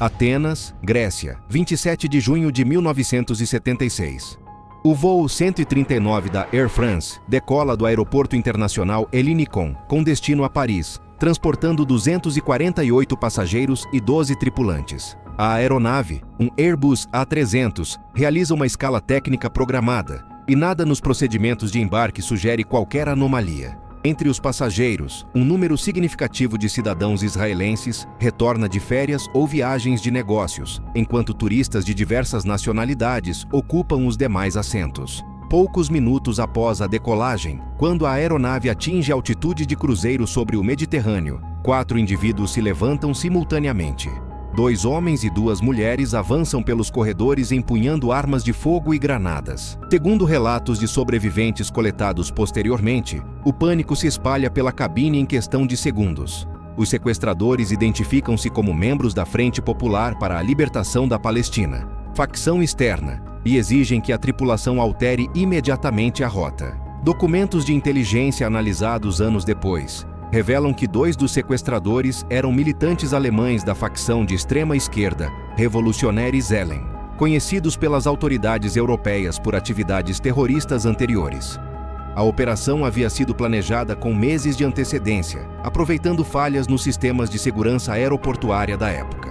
Atenas, Grécia, 27 de junho de 1976. O voo 139 da Air France decola do Aeroporto Internacional Ellinikon, com destino a Paris, transportando 248 passageiros e 12 tripulantes. A aeronave, um Airbus A300, realiza uma escala técnica programada, e nada nos procedimentos de embarque sugere qualquer anomalia. Entre os passageiros, um número significativo de cidadãos israelenses retorna de férias ou viagens de negócios, enquanto turistas de diversas nacionalidades ocupam os demais assentos. Poucos minutos após a decolagem, quando a aeronave atinge a altitude de cruzeiro sobre o Mediterrâneo, 4 indivíduos se levantam simultaneamente. 2 homens e 2 mulheres avançam pelos corredores empunhando armas de fogo e granadas. Segundo relatos de sobreviventes coletados posteriormente, o pânico se espalha pela cabine em questão de segundos. Os sequestradores identificam-se como membros da Frente Popular para a Libertação da Palestina, facção externa, e exigem que a tripulação altere imediatamente a rota. Documentos de inteligência analisados anos depois revelam que 2 dos sequestradores eram militantes alemães da facção de extrema-esquerda, Revolutionäre Zellen, conhecidos pelas autoridades europeias por atividades terroristas anteriores. A operação havia sido planejada com meses de antecedência, aproveitando falhas nos sistemas de segurança aeroportuária da época.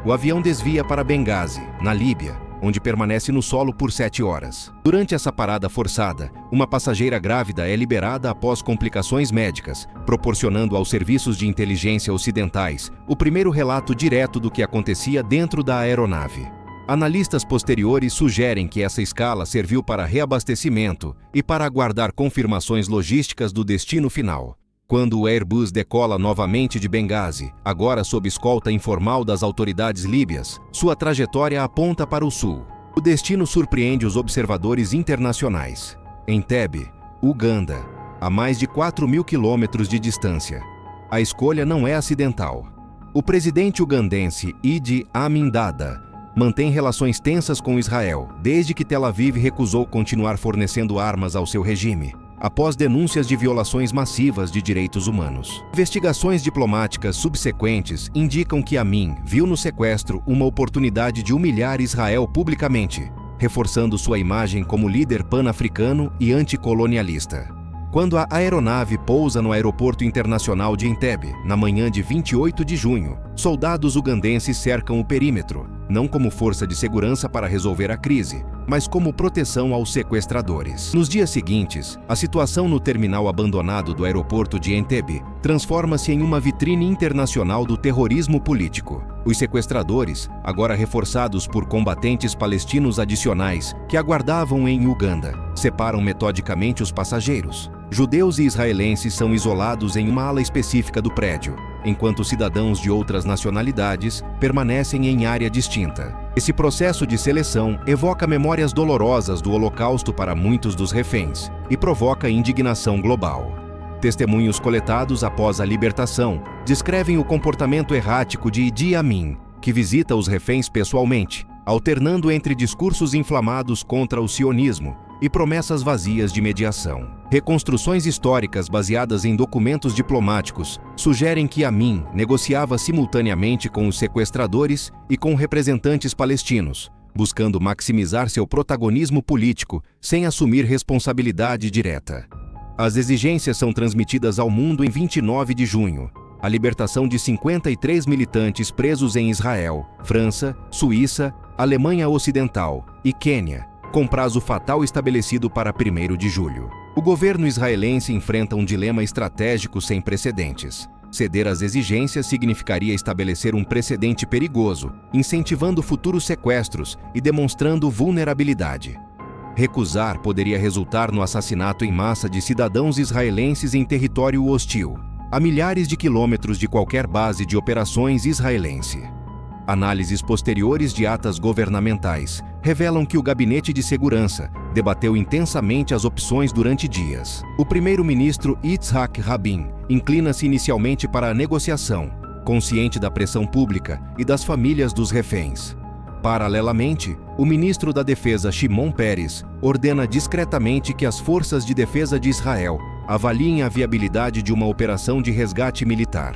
O avião desvia para Benghazi, na Líbia, onde permanece no solo por 7 horas. Durante essa parada forçada, uma passageira grávida é liberada após complicações médicas, proporcionando aos serviços de inteligência ocidentais o primeiro relato direto do que acontecia dentro da aeronave. Analistas posteriores sugerem que essa escala serviu para reabastecimento e para aguardar confirmações logísticas do destino final. Quando o Airbus decola novamente de Benghazi, agora sob escolta informal das autoridades líbias, sua trajetória aponta para o sul. O destino surpreende os observadores internacionais. Entebbe, Uganda, a mais de 4.000 quilômetros de distância. A escolha não é acidental. O presidente ugandense Idi Amin Dada mantém relações tensas com Israel desde que Tel Aviv recusou continuar fornecendo armas ao seu regime, após denúncias de violações massivas de direitos humanos. Investigações diplomáticas subsequentes indicam que Amin viu no sequestro uma oportunidade de humilhar Israel publicamente, reforçando sua imagem como líder pan-africano e anticolonialista. Quando a aeronave pousa no Aeroporto Internacional de Entebbe, na manhã de 28 de junho, soldados ugandenses cercam o perímetro, não como força de segurança para resolver a crise, mas como proteção aos sequestradores. Nos dias seguintes, a situação no terminal abandonado do aeroporto de Entebbe transforma-se em uma vitrine internacional do terrorismo político. Os sequestradores, agora reforçados por combatentes palestinos adicionais que aguardavam em Uganda, separam metodicamente os passageiros. Judeus e israelenses são isolados em uma ala específica do prédio, enquanto cidadãos de outras nacionalidades permanecem em área distinta. Esse processo de seleção evoca memórias dolorosas do Holocausto para muitos dos reféns e provoca indignação global. Testemunhos coletados após a libertação descrevem o comportamento errático de Idi Amin, que visita os reféns pessoalmente, alternando entre discursos inflamados contra o sionismo e promessas vazias de mediação. Reconstruções históricas baseadas em documentos diplomáticos sugerem que Amin negociava simultaneamente com os sequestradores e com representantes palestinos, buscando maximizar seu protagonismo político sem assumir responsabilidade direta. As exigências são transmitidas ao mundo em 29 de junho. A libertação de 53 militantes presos em Israel, França, Suíça, Alemanha Ocidental e Quênia, com prazo fatal estabelecido para 1º de julho. O governo israelense enfrenta um dilema estratégico sem precedentes. Ceder às exigências significaria estabelecer um precedente perigoso, incentivando futuros sequestros e demonstrando vulnerabilidade. Recusar poderia resultar no assassinato em massa de cidadãos israelenses em território hostil, a milhares de quilômetros de qualquer base de operações israelense. Análises posteriores de atas governamentais revelam que o Gabinete de Segurança debateu intensamente as opções durante dias. O primeiro-ministro Yitzhak Rabin inclina-se inicialmente para a negociação, consciente da pressão pública e das famílias dos reféns. Paralelamente, o ministro da Defesa Shimon Peres ordena discretamente que as forças de defesa de Israel avaliem a viabilidade de uma operação de resgate militar.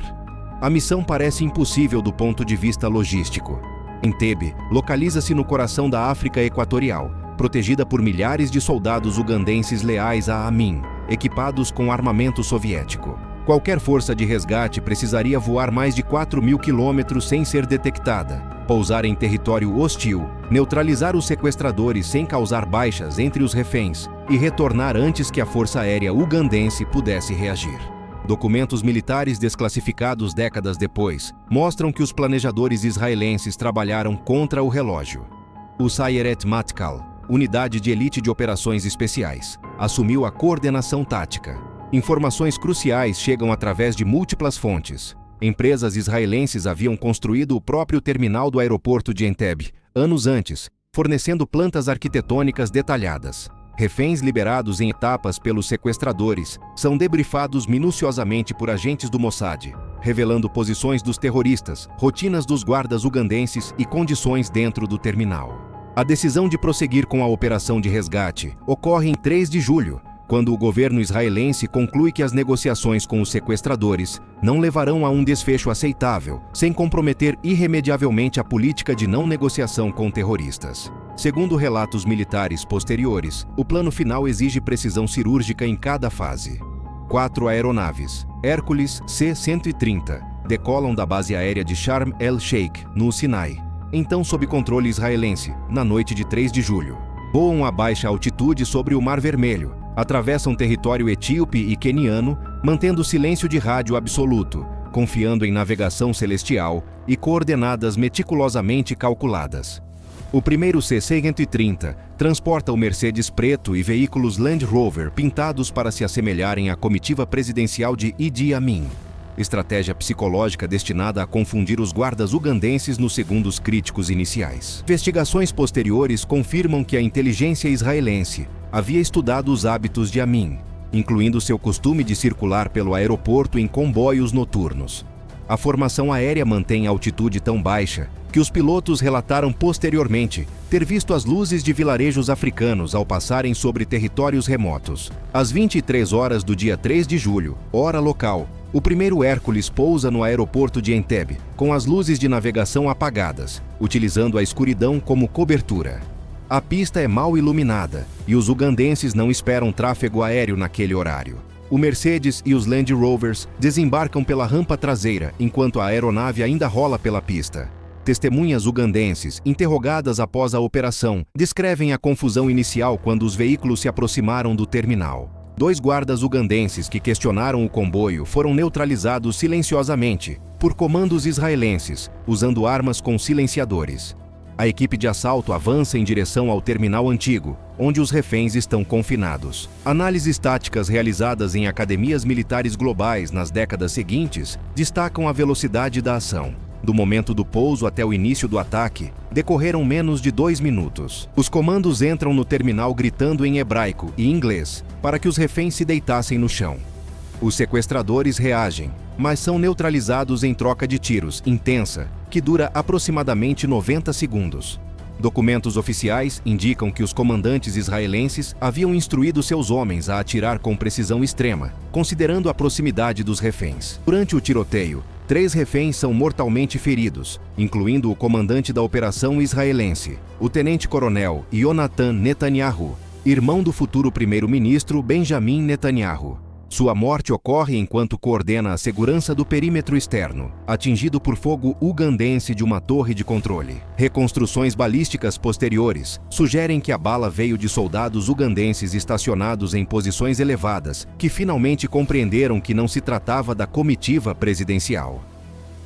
A missão parece impossível do ponto de vista logístico. Entebbe localiza-se no coração da África Equatorial, protegida por milhares de soldados ugandenses leais a Amin, equipados com armamento soviético. Qualquer força de resgate precisaria voar mais de 4.000 quilômetros sem ser detectada, pousar em território hostil, neutralizar os sequestradores sem causar baixas entre os reféns e retornar antes que a Força Aérea Ugandense pudesse reagir. Documentos militares desclassificados décadas depois mostram que os planejadores israelenses trabalharam contra o relógio. O Sayeret Matkal, unidade de elite de operações especiais, assumiu a coordenação tática. Informações cruciais chegam através de múltiplas fontes. Empresas israelenses haviam construído o próprio terminal do aeroporto de Entebbe, anos antes, fornecendo plantas arquitetônicas detalhadas. Reféns liberados em etapas pelos sequestradores são debriefados minuciosamente por agentes do Mossad, revelando posições dos terroristas, rotinas dos guardas ugandenses e condições dentro do terminal. A decisão de prosseguir com a operação de resgate ocorre em 3 de julho, quando o governo israelense conclui que as negociações com os sequestradores não levarão a um desfecho aceitável, sem comprometer irremediavelmente a política de não negociação com terroristas. Segundo relatos militares posteriores, o plano final exige precisão cirúrgica em cada fase. 4 aeronaves, Hércules C-130, decolam da base aérea de Sharm el-Sheikh, no Sinai, então sob controle israelense, na noite de 3 de julho. Voam a baixa altitude sobre o Mar Vermelho, atravessam território etíope e queniano, mantendo silêncio de rádio absoluto, confiando em navegação celestial e coordenadas meticulosamente calculadas. O primeiro C-130 transporta o Mercedes preto e veículos Land Rover pintados para se assemelharem à comitiva presidencial de Idi Amin. Estratégia psicológica destinada a confundir os guardas ugandenses nos segundos críticos iniciais. Investigações posteriores confirmam que a inteligência israelense havia estudado os hábitos de Amin, incluindo seu costume de circular pelo aeroporto em comboios noturnos. A formação aérea mantém altitude tão baixa que os pilotos relataram posteriormente ter visto as luzes de vilarejos africanos ao passarem sobre territórios remotos. Às 23 horas do dia 3 de julho, hora local, o primeiro Hércules pousa no aeroporto de Entebbe, com as luzes de navegação apagadas, utilizando a escuridão como cobertura. A pista é mal iluminada e os ugandenses não esperam tráfego aéreo naquele horário. O Mercedes e os Land Rovers desembarcam pela rampa traseira enquanto a aeronave ainda rola pela pista. Testemunhas ugandenses, interrogadas após a operação, descrevem a confusão inicial quando os veículos se aproximaram do terminal. 2 guardas ugandenses que questionaram o comboio foram neutralizados silenciosamente por comandos israelenses, usando armas com silenciadores. A equipe de assalto avança em direção ao terminal antigo, onde os reféns estão confinados. Análises táticas realizadas em academias militares globais nas décadas seguintes destacam a velocidade da ação. Do momento do pouso até o início do ataque, decorreram menos de 2 minutos. Os comandos entram no terminal gritando em hebraico e inglês para que os reféns se deitassem no chão. Os sequestradores reagem, mas são neutralizados em troca de tiros intensa, que dura aproximadamente 90 segundos. Documentos oficiais indicam que os comandantes israelenses haviam instruído seus homens a atirar com precisão extrema, considerando a proximidade dos reféns. Durante o tiroteio, 3 reféns são mortalmente feridos, incluindo o comandante da operação israelense, o tenente-coronel Yonatan Netanyahu, irmão do futuro primeiro-ministro Benjamin Netanyahu. Sua morte ocorre enquanto coordena a segurança do perímetro externo, atingido por fogo ugandense de uma torre de controle. Reconstruções balísticas posteriores sugerem que a bala veio de soldados ugandenses estacionados em posições elevadas, que finalmente compreenderam que não se tratava da comitiva presidencial.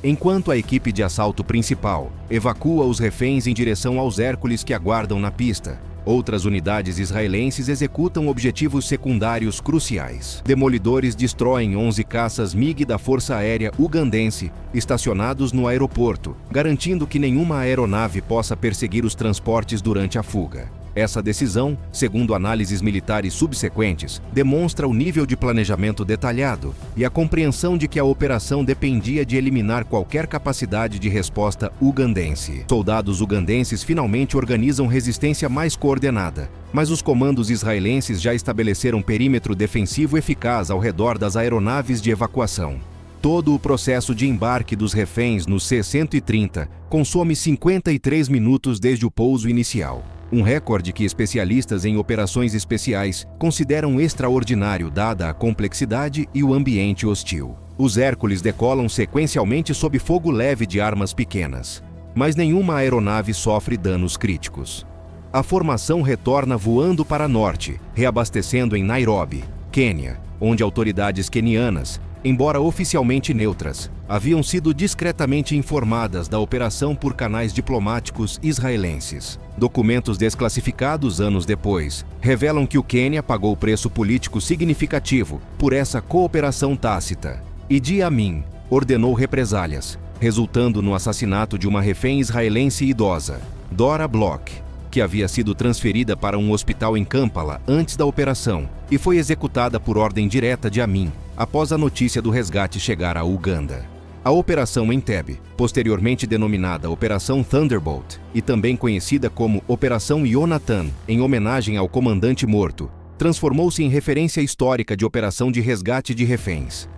Enquanto a equipe de assalto principal evacua os reféns em direção aos Hércules que aguardam na pista, outras unidades israelenses executam objetivos secundários cruciais. Demolidores destroem 11 caças MiG da Força Aérea Ugandense estacionados no aeroporto, garantindo que nenhuma aeronave possa perseguir os transportes durante a fuga. Essa decisão, segundo análises militares subsequentes, demonstra o nível de planejamento detalhado e a compreensão de que a operação dependia de eliminar qualquer capacidade de resposta ugandense. Soldados ugandenses finalmente organizam resistência mais coordenada, mas os comandos israelenses já estabeleceram perímetro defensivo eficaz ao redor das aeronaves de evacuação. Todo o processo de embarque dos reféns no C-130 consome 53 minutos desde o pouso inicial. Um recorde que especialistas em operações especiais consideram extraordinário dada a complexidade e o ambiente hostil. Os Hércules decolam sequencialmente sob fogo leve de armas pequenas, mas nenhuma aeronave sofre danos críticos. A formação retorna voando para norte, reabastecendo em Nairobi, Quênia, onde autoridades quenianas, embora oficialmente neutras, haviam sido discretamente informadas da operação por canais diplomáticos israelenses. Documentos desclassificados anos depois revelam que o Quênia pagou preço político significativo por essa cooperação tácita. Idi Amin ordenou represálias, resultando no assassinato de uma refém israelense idosa, Dora Bloch, que havia sido transferida para um hospital em Kampala antes da operação e foi executada por ordem direta de Amin, após a notícia do resgate chegar a Uganda. A Operação Entebbe, posteriormente denominada Operação Thunderbolt e também conhecida como Operação Yonatan, em homenagem ao comandante morto, transformou-se em referência histórica de operação de resgate de reféns.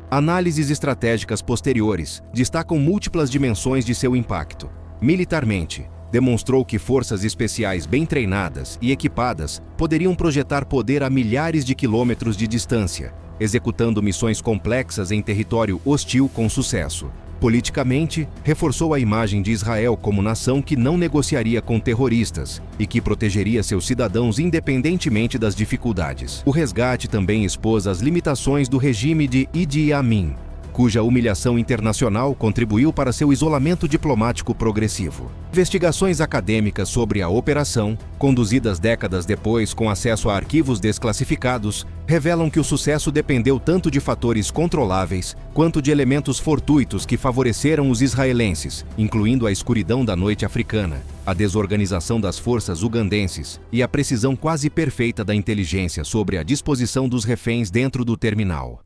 Análises estratégicas posteriores destacam múltiplas dimensões de seu impacto. Militarmente, demonstrou que forças especiais bem treinadas e equipadas poderiam projetar poder a milhares de quilômetros de distância, executando missões complexas em território hostil com sucesso. Politicamente, reforçou a imagem de Israel como nação que não negociaria com terroristas e que protegeria seus cidadãos independentemente das dificuldades. O resgate também expôs as limitações do regime de Idi Amin, cuja humilhação internacional contribuiu para seu isolamento diplomático progressivo. Investigações acadêmicas sobre a operação, conduzidas décadas depois com acesso a arquivos desclassificados, revelam que o sucesso dependeu tanto de fatores controláveis quanto de elementos fortuitos que favoreceram os israelenses, incluindo a escuridão da noite africana, a desorganização das forças ugandenses e a precisão quase perfeita da inteligência sobre a disposição dos reféns dentro do terminal.